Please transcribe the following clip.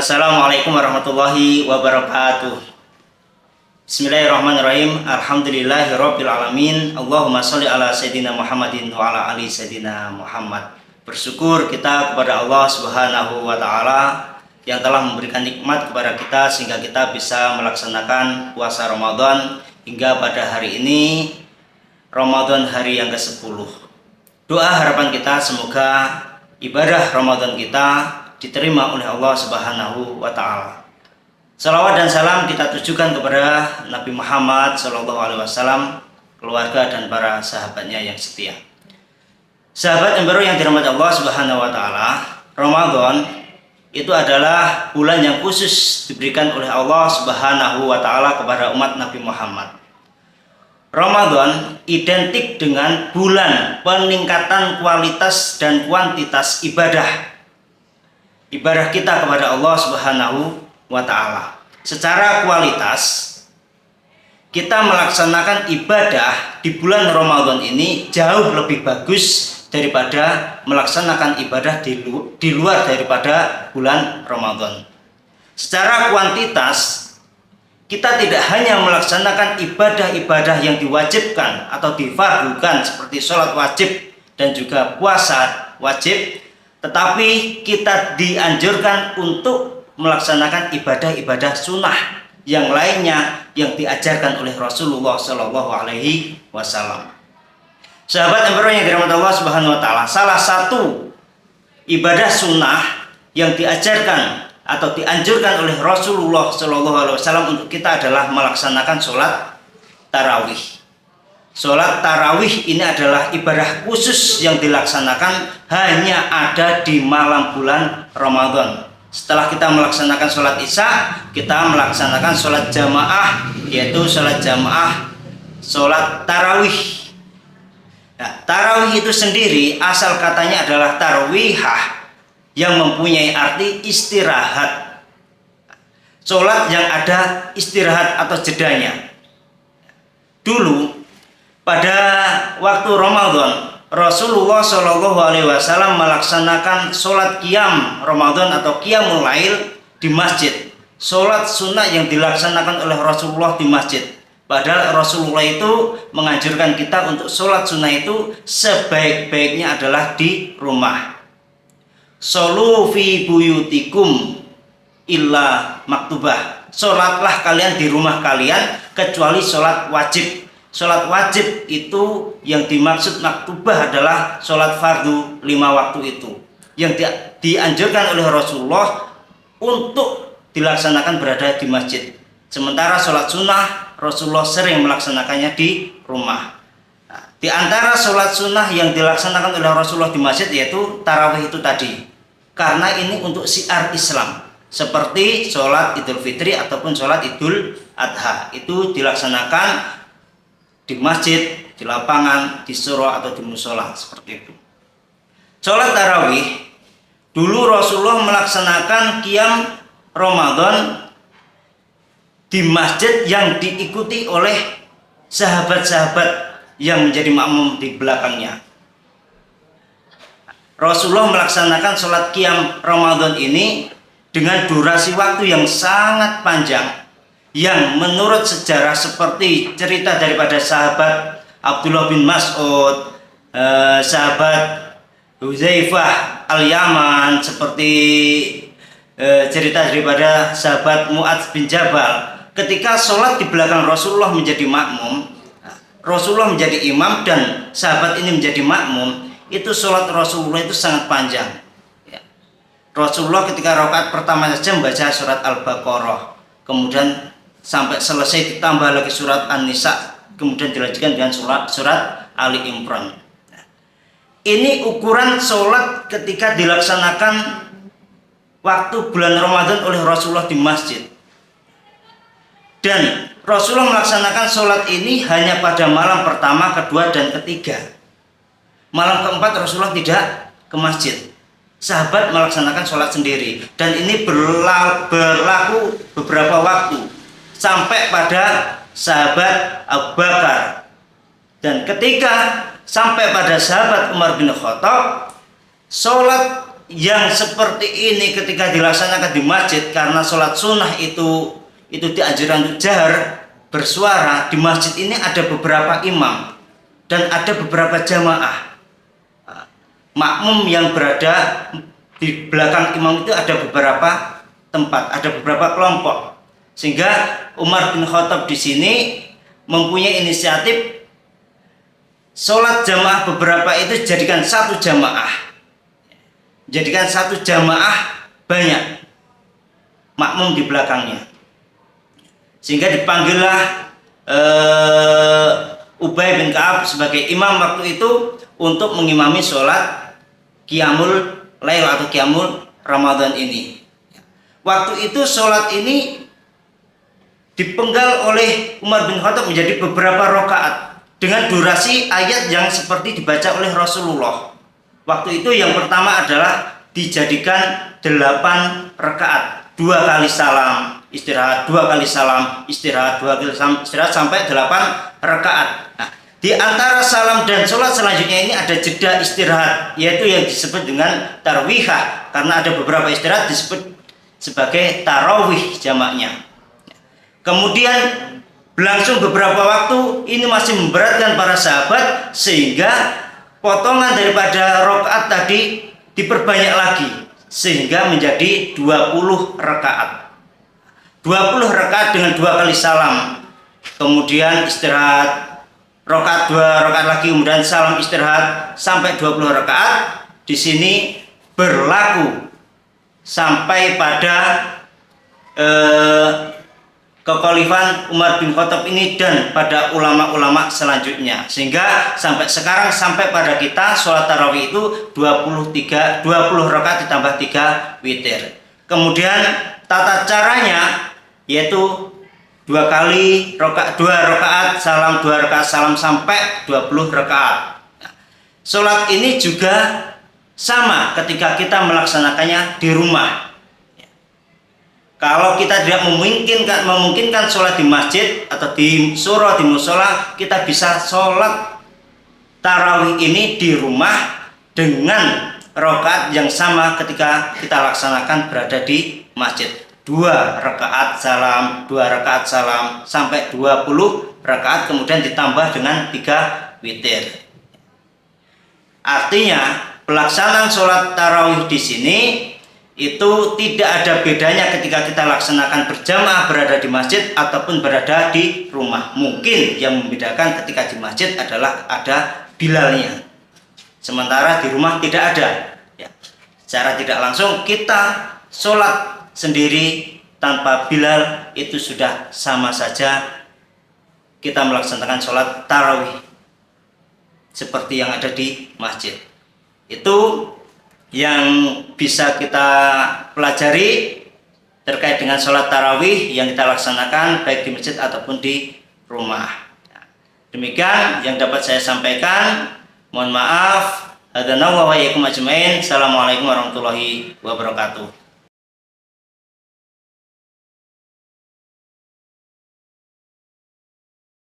Assalamualaikum warahmatullahi wabarakatuh. Bismillahirrahmanirrahim. Alhamdulillahirabbil alamin. Allahumma sholli ala sayyidina Muhammadin wa ala ali sayyidina Muhammad. Bersyukur kita kepada Allah Subhanahu wa taala yang telah memberikan nikmat kepada kita sehingga kita bisa melaksanakan puasa Ramadan hingga pada hari ini, Ramadan hari yang ke-10. Doa harapan kita semoga ibadah Ramadan kita diterima oleh Allah Subhanahu wa taala. Salawat dan salam kita tujukan kepada Nabi Muhammad SAW, keluarga dan para sahabatnya yang setia. Sahabat yang baru yang dirahmati Allah Subhanahu wa taala, Ramadan itu adalah bulan yang khusus diberikan oleh Allah Subhanahu wa taala kepada umat Nabi Muhammad. Ramadan identik dengan bulan peningkatan kualitas dan kuantitas ibadah kita kepada Allah Subhanahu wa taala. Secara kualitas kita melaksanakan ibadah di bulan Ramadan ini jauh lebih bagus daripada melaksanakan ibadah di luar daripada bulan Ramadan. Secara kuantitas kita tidak hanya melaksanakan ibadah-ibadah yang diwajibkan atau difardukan seperti sholat wajib dan juga puasa wajib, tetapi kita dianjurkan untuk melaksanakan ibadah-ibadah sunnah yang lainnya yang diajarkan oleh Rasulullah Shallallahu Alaihi Wasallam. Sahabat yang dirahmati Allah Subhanahu Wa Taala, salah satu ibadah sunnah yang diajarkan atau dianjurkan oleh Rasulullah Shallallahu Alaihi Wasallam untuk kita adalah melaksanakan sholat tarawih. Sholat tarawih ini adalah ibadah khusus yang dilaksanakan hanya ada di malam bulan Ramadan. Setelah kita melaksanakan sholat isya, kita melaksanakan sholat jamaah, yaitu sholat jamaah sholat tarawih. Nah, tarawih itu sendiri asal katanya adalah tarwihah yang mempunyai arti istirahat. Sholat yang ada istirahat atau jedanya. Dulu pada waktu Ramadan, Rasulullah Shallallahu Alaihi Wasallam melaksanakan sholat qiyam Ramadan atau qiyamul lail di masjid. Sholat sunnah yang dilaksanakan oleh Rasulullah di masjid. Padahal Rasulullah itu menganjurkan kita untuk sholat sunnah itu sebaik-baiknya adalah di rumah. Sholu fi buyutikum illa maktubah. Sholatlah kalian di rumah kalian kecuali sholat wajib. Sholat wajib itu yang dimaksud maktubah adalah sholat fardu 5 waktu itu yang dianjurkan oleh Rasulullah untuk dilaksanakan berada di masjid. Sementara sholat sunnah Rasulullah sering melaksanakannya di rumah. Nah, di antara sholat sunnah yang dilaksanakan oleh Rasulullah di masjid yaitu tarawih itu tadi. Karena ini untuk syiar Islam. Seperti sholat Idul Fitri ataupun sholat Idul Adha. Itu dilaksanakan di masjid, di lapangan, di surah atau di musola seperti itu. Sholat tarawih dulu Rasulullah melaksanakan qiyam Ramadan di masjid yang diikuti oleh sahabat-sahabat yang menjadi makmum di belakangnya. Rasulullah melaksanakan sholat qiyam Ramadan ini dengan durasi waktu yang sangat panjang, yang menurut sejarah seperti cerita daripada sahabat Abdullah bin Mas'ud, sahabat Huzaifah al-Yaman, seperti cerita daripada sahabat Mu'adz bin Jabal. Ketika sholat di belakang Rasulullah menjadi makmum, Rasulullah menjadi imam dan sahabat ini menjadi makmum, itu sholat Rasulullah itu sangat panjang. Rasulullah ketika rakaat pertama saja membaca surat Al-Baqarah, kemudian sampai selesai ditambah lagi surat An-Nisa, kemudian dilanjutkan dengan surat Ali Imran. Ini ukuran sholat ketika dilaksanakan waktu bulan Ramadan oleh Rasulullah di masjid. Dan Rasulullah melaksanakan sholat ini hanya pada malam pertama, kedua, dan ketiga. Malam keempat Rasulullah tidak ke masjid. Sahabat melaksanakan sholat sendiri. Dan ini berlaku beberapa waktu sampai pada sahabat Abu Bakar. Dan ketika sampai pada sahabat Umar bin Khattab, sholat yang seperti ini ketika dilaksanakan di masjid, karena sholat sunnah itu dianjurkan untuk jahar bersuara. Di masjid ini ada beberapa imam dan ada beberapa jamaah. Makmum yang berada di belakang imam itu ada beberapa tempat, ada beberapa kelompok, sehingga Umar bin Khattab di sini mempunyai inisiatif sholat jamaah beberapa itu jadikan satu jamaah. Jadikan satu jamaah banyak makmum di belakangnya, sehingga dipanggillah Ubay bin Ka'ab sebagai imam waktu itu untuk mengimami sholat Qiyamul Lail atau Qiyamul Ramadan ini. Waktu itu sholat ini dipenggal oleh Umar bin Khattab menjadi beberapa rakaat dengan durasi ayat yang seperti dibaca oleh Rasulullah. Waktu itu yang pertama adalah dijadikan 8 rakaat, 2 kali salam, istirahat, 2 kali salam, istirahat, 2 kali salam, istirahat sampai 8 rakaat. Nah, di antara salam dan sholat selanjutnya ini ada jeda istirahat, yaitu yang disebut dengan tarwihah, karena ada beberapa istirahat disebut sebagai tarawih jamaknya. Kemudian berlangsung beberapa waktu, ini masih memberatkan para sahabat, sehingga potongan daripada rakaat tadi diperbanyak lagi sehingga menjadi 20 rakaat. 20 rakaat dengan 2 kali salam. Kemudian istirahat rakaat 2 rakaat lagi, kemudian salam istirahat sampai 20 rakaat. Di sini berlaku sampai pada kekhalifahan Umar bin Khattab ini dan pada ulama-ulama selanjutnya, sehingga sampai sekarang, sampai pada kita, sholat tarawih itu 20 rakaat ditambah 3 witir. Kemudian tata caranya yaitu 2 rakaat salam, 2 rakaat salam sampai 20 rakaat. Sholat ini juga sama ketika kita melaksanakannya di rumah. Kalau kita tidak memungkinkan sholat di masjid atau di surah, di musola, kita bisa sholat tarawih ini di rumah dengan rakaat yang sama ketika kita laksanakan berada di masjid. 2 rakaat salam, 2 rakaat salam sampai 20 rakaat, kemudian ditambah dengan 3 witir. Artinya pelaksanaan sholat tarawih di sini itu tidak ada bedanya ketika kita laksanakan berjamaah berada di masjid ataupun berada di rumah. Mungkin yang membedakan ketika di masjid adalah ada bilalnya, sementara di rumah tidak ada. Ya, secara tidak langsung kita sholat sendiri tanpa bilal itu sudah sama saja kita melaksanakan sholat tarawih seperti yang ada di masjid. Itu yang bisa kita pelajari terkait dengan sholat tarawih yang kita laksanakan baik di masjid ataupun di rumah. Demikian yang dapat saya sampaikan. Mohon maaf. Assalamualaikum warahmatullahi wabarakatuh.